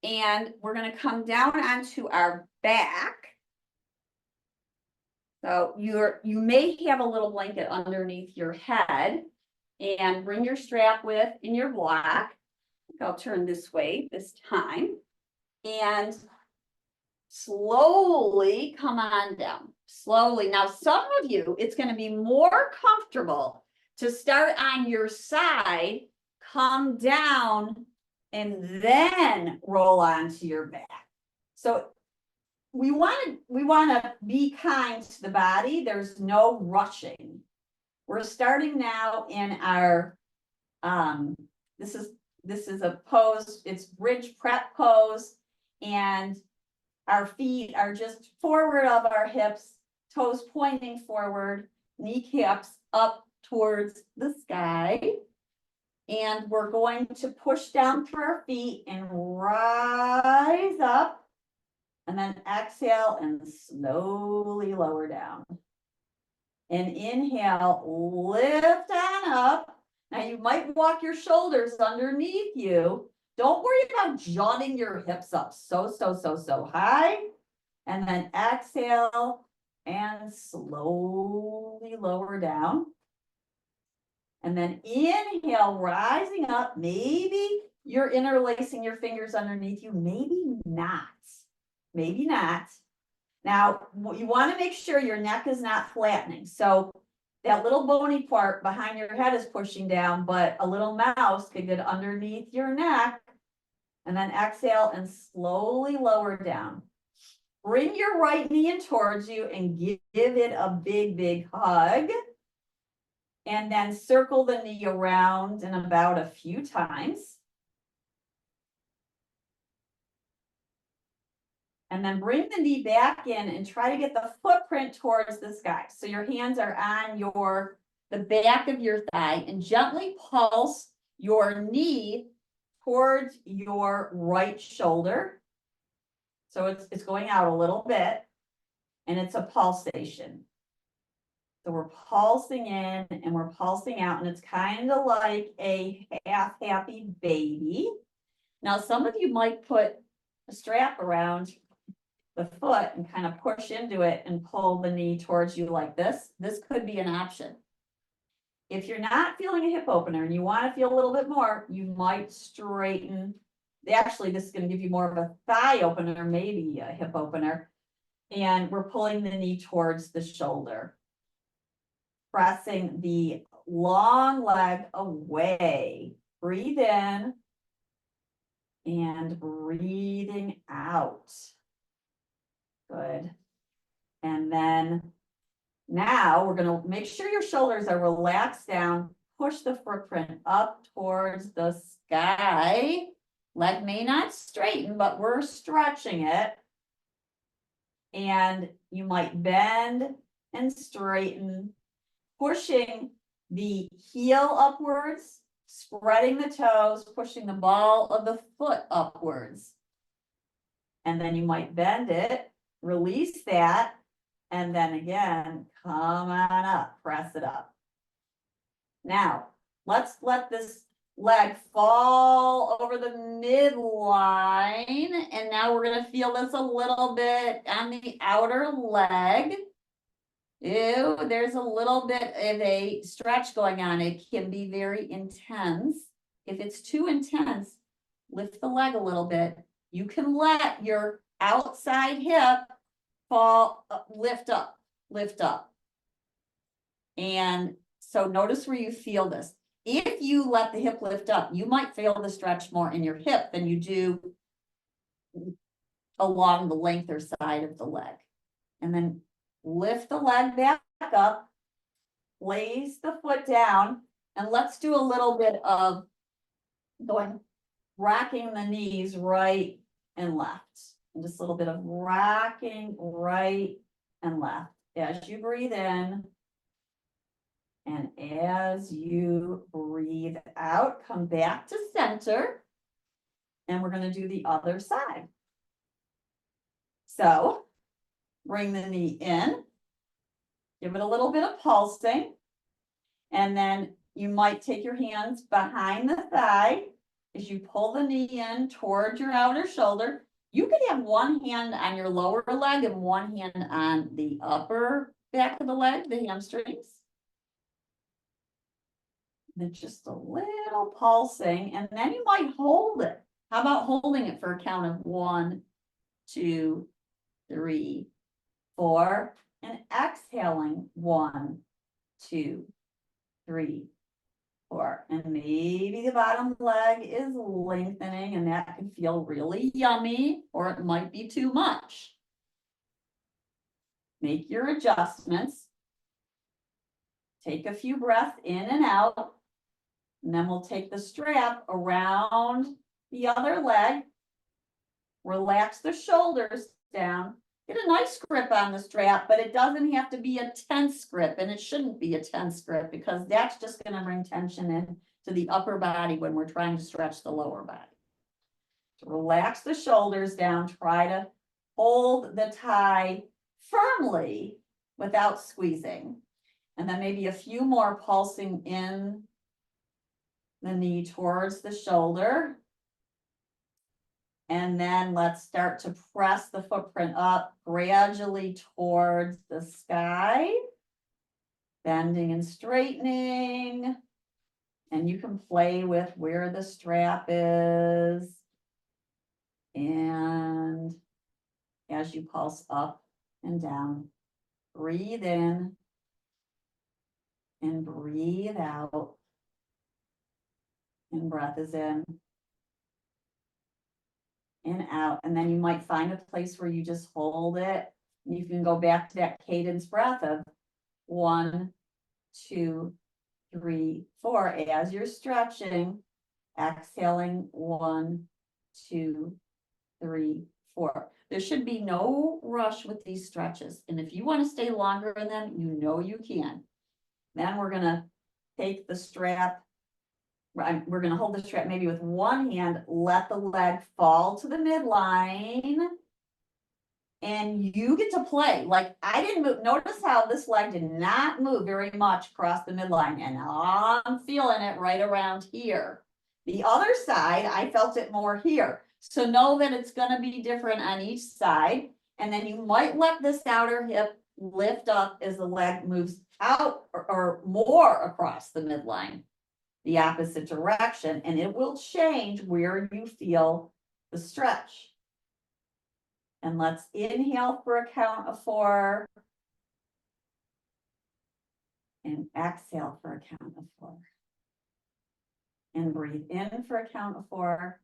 and we're going to come down onto our back. So you may have a little blanket underneath your head, and bring your strap width in your block. I'll turn this way this time. And slowly come on down, slowly. Now, some of you, it's going to be more comfortable to start on your side, come down, and then roll onto your back. So we want to be kind to the body. There's no rushing. We're starting now in our, this is a pose, it's bridge prep pose, and our feet are just forward of our hips, toes pointing forward, kneecaps up towards the sky. And we're going to push down through our feet and rise up, and then exhale and slowly lower down. And inhale, lift on up. Now you might walk your shoulders underneath you. Don't worry about jutting your hips up so high. And then exhale and slowly lower down. And then inhale, rising up. Maybe you're interlacing your fingers underneath you. Maybe not. Maybe not. Now, you want to make sure your neck is not flattening. So that little bony part behind your head is pushing down, but a little mouse could get underneath your neck. And then exhale and slowly lower down. Bring your right knee in towards you and give it a big hug. And then circle the knee around in about a few times. And then bring the knee back in and try to get the footprint towards the sky. So your hands are on the back of your thigh, and gently pulse your knee towards your right shoulder. So it's going out a little bit, and it's a pulsation. So we're pulsing in and we're pulsing out, and it's kind of like a half happy baby. Now, some of you might put a strap around the foot and kind of push into it and pull the knee towards you like this. This could be an option. If you're not feeling a hip opener and you want to feel a little bit more, you might straighten. Actually, this is going to give you more of a thigh opener, maybe a hip opener. And we're pulling the knee towards the shoulder. Pressing the long leg away. Breathe in and breathing out. Good. And then now we're going to make sure your shoulders are relaxed down. Push the footprint up towards the sky. Leg may not straighten, but we're stretching it. And you might bend and straighten, pushing the heel upwards, spreading the toes, pushing the ball of the foot upwards. And then you might bend it, release that, and then again, come on up, press it up. Now, let's let this leg fall over the midline, and now we're going to feel this a little bit on the outer leg. Ew, there's a little bit of a stretch going on. It can be very intense. If it's too intense, lift the leg a little bit. You can let your outside hip fall, lift up. And so notice where you feel this. If you let the hip lift up, you might feel the stretch more in your hip than you do along the length or side of the leg. And then lift the leg back up, place the foot down, and let's do a little bit of rocking the knees right and left. And just a little bit of rocking right and left as you breathe in. And as you breathe out, come back to center. And we're going to do the other side. So bring the knee in. Give it a little bit of pulsing. And then you might take your hands behind the thigh as you pull the knee in toward your outer shoulder. You can have one hand on your lower leg and one hand on the upper back of the leg, the hamstrings. Then just a little pulsing, and then you might hold it. How about holding it for a count of 1, 2, 3, 4, and exhaling 1, 2, 3, 4. And maybe the bottom leg is lengthening, and that can feel really yummy, or it might be too much. Make your adjustments. Take a few breaths in and out, and then we'll take the strap around the other leg. Relax the shoulders down. Get a nice grip on the strap, but it doesn't have to be a tense grip, and it shouldn't be a tense grip because that's just going to bring tension in to the upper body when we're trying to stretch the lower body. So relax the shoulders down. Try to hold the tie firmly without squeezing. And then maybe a few more pulsing in the knee towards the shoulder. And then let's start to press the footprint up gradually towards the sky, bending and straightening. And you can play with where the strap is. And as you pulse up and down, breathe in and breathe out. And breath is in and out. And then you might find a place where you just hold it. You can go back to that cadence breath of 1, 2, 3, 4. As you're stretching, exhaling 1, 2, 3, 4. There should be no rush with these stretches. And if you want to stay longer in them, you know you can. Then we're going to take the strap. We're going to hold the strap maybe with one hand, let the leg fall to the midline, and you get to play. Like I didn't move. Notice how this leg did not move very much across the midline, and I'm feeling it right around here. The other side, I felt it more here. So know that it's going to be different on each side, and then you might let this outer hip lift up as the leg moves out or more across the midline, the opposite direction, and it will change where you feel the stretch. And let's inhale for a count of 4 and exhale for a count of 4. And breathe in for a count of 4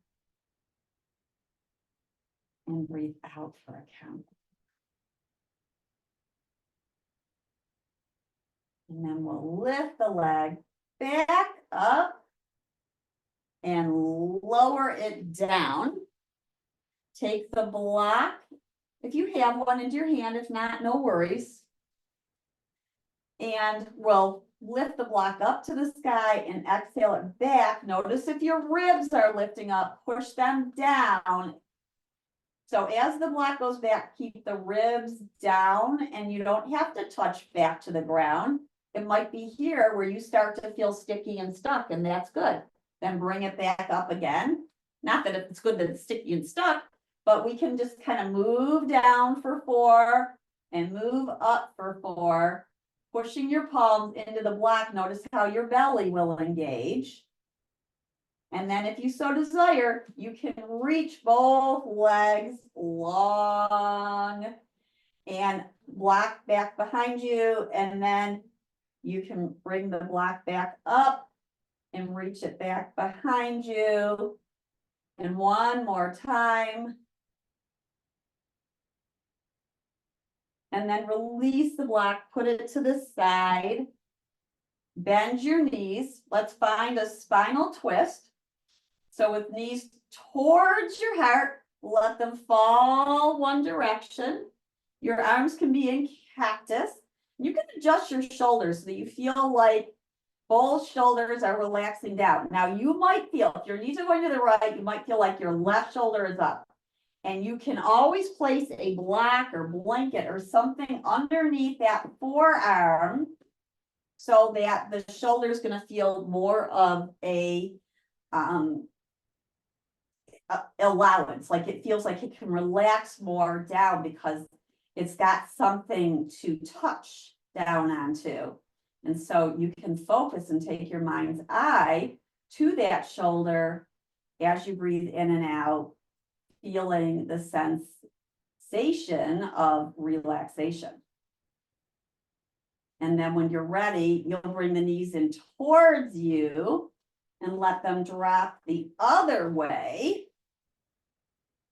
and breathe out for a count. And then we'll lift the leg back up and lower it down. Take the block, if you have one, into your hand. If not, no worries. And we'll lift the block up to the sky and exhale it back. Notice if your ribs are lifting up, push them down. So as the block goes back, keep the ribs down, and you don't have to touch back to the ground. It might be here where you start to feel sticky and stuck, and that's good. Then bring it back up again. Not that it's good that it's sticky and stuck, but we can just kind of move down for 4 and move up for 4, pushing your palms into the block. Notice how your belly will engage. And then if you so desire, you can reach both legs long and block back behind you. And then you can bring the block back up and reach it back behind you. And one more time. And then release the block, put it to the side. Bend your knees. Let's find a spinal twist. So with knees towards your heart, let them fall one direction. Your arms can be in cactus. You can adjust your shoulders so that you feel like both shoulders are relaxing down. Now you might feel, if your knees are going to the right, you might feel like your left shoulder is up. And you can always place a block or blanket or something underneath that forearm so that the shoulder is going to feel more of a allowance, like it feels like it can relax more down because it's got something to touch down onto. And so you can focus and take your mind's eye to that shoulder as you breathe in and out, feeling the sensation of relaxation. And then when you're ready, you'll bring the knees in towards you and let them drop the other way.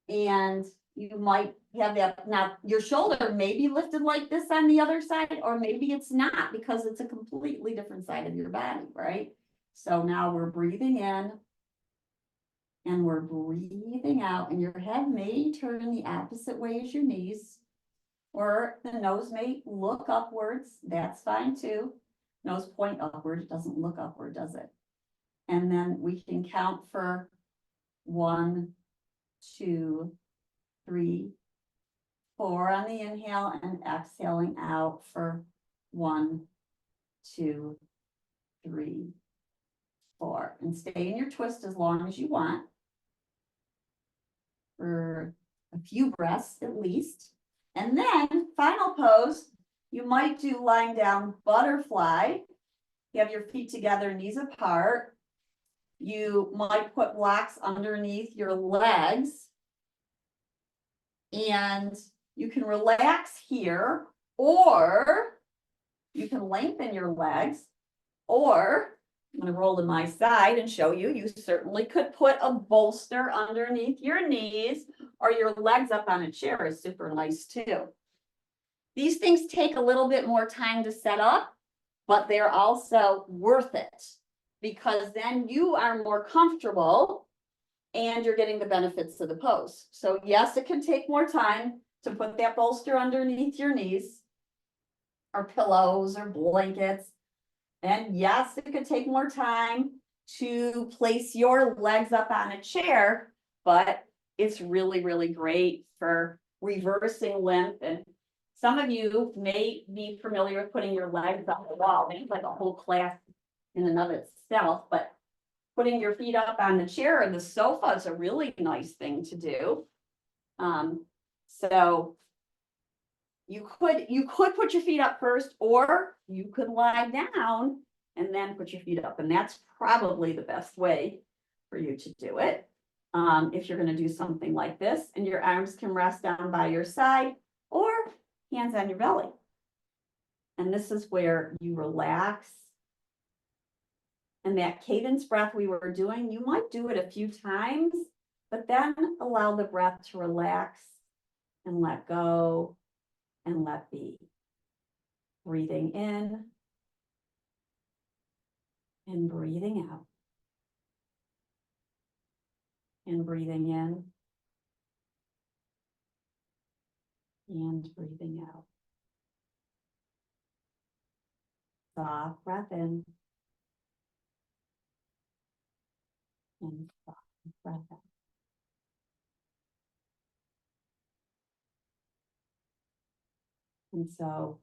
And you might have that, now your shoulder may be lifted like this on the other side, or maybe it's not because it's a completely different side of your body, right? So now we're breathing in and we're breathing out, and your head may turn the opposite way as your knees, or the nose may look upwards. That's fine too. Nose point upward, it doesn't look upward, does it? And then we can count for 1, 2, 3, 4 on the inhale, and exhaling out for 1, 2, 3, 4. And stay in your twist as long as you want for a few breaths at least. And then final pose, you might do lying down butterfly. You have your feet together, knees apart. You might put blocks underneath your legs, and you can relax here, or you can lengthen your legs, or I'm going to roll to my side and show you, you certainly could put a bolster underneath your knees, or your legs up on a chair is super nice too. These things take a little bit more time to set up, but they're also worth it, because then you are more comfortable and you're getting the benefits of the pose. So yes, it can take more time to put that bolster underneath your knees, or pillows or blankets. And yes, it could take more time to place your legs up on a chair, but it's really, really great for reversing limp. And some of you may be familiar with putting your legs on the wall. It's like a whole class in and of itself, but putting your feet up on the chair or the sofa is a really nice thing to do. So you could put your feet up first, or you could lie down and then put your feet up. And that's probably the best way for you to do it. If you're going to do something like this, and your arms can rest down by your side or hands on your belly. And this is where you relax. And that cadence breath we were doing, you might do it a few times, but then allow the breath to relax and let go and let be. Breathing in and breathing out. And breathing in and breathing out. Soft breath in and soft breath out. And so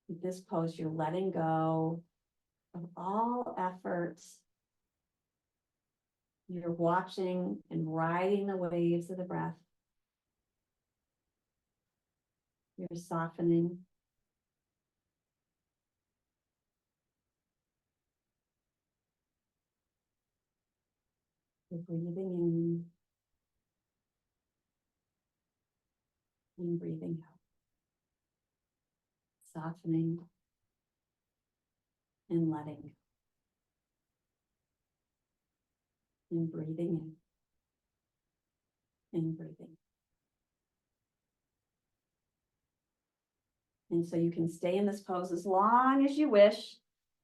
with this pose, you're letting go of all efforts. You're watching and riding the waves of the breath. You're softening. You're breathing in and breathing out. Softening and letting go. And breathing in and breathing. And so you can stay in this pose as long as you wish,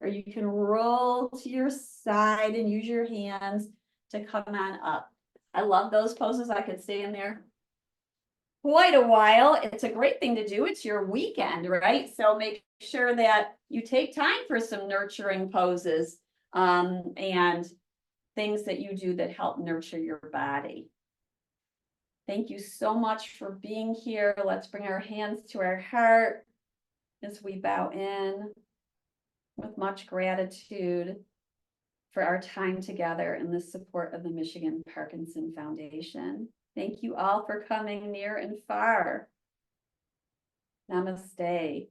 or you can roll to your side and use your hands to come on up. I love those poses. I could stay in there quite a while. It's a great thing to do. It's your weekend, right? So make sure that you take time for some nurturing poses and things that you do that help nurture your body. Thank you so much for being here. Let's bring our hands to our heart as we bow in with much gratitude for our time together and the support of the Michigan Parkinson Foundation. Thank you all for coming near and far. Namaste.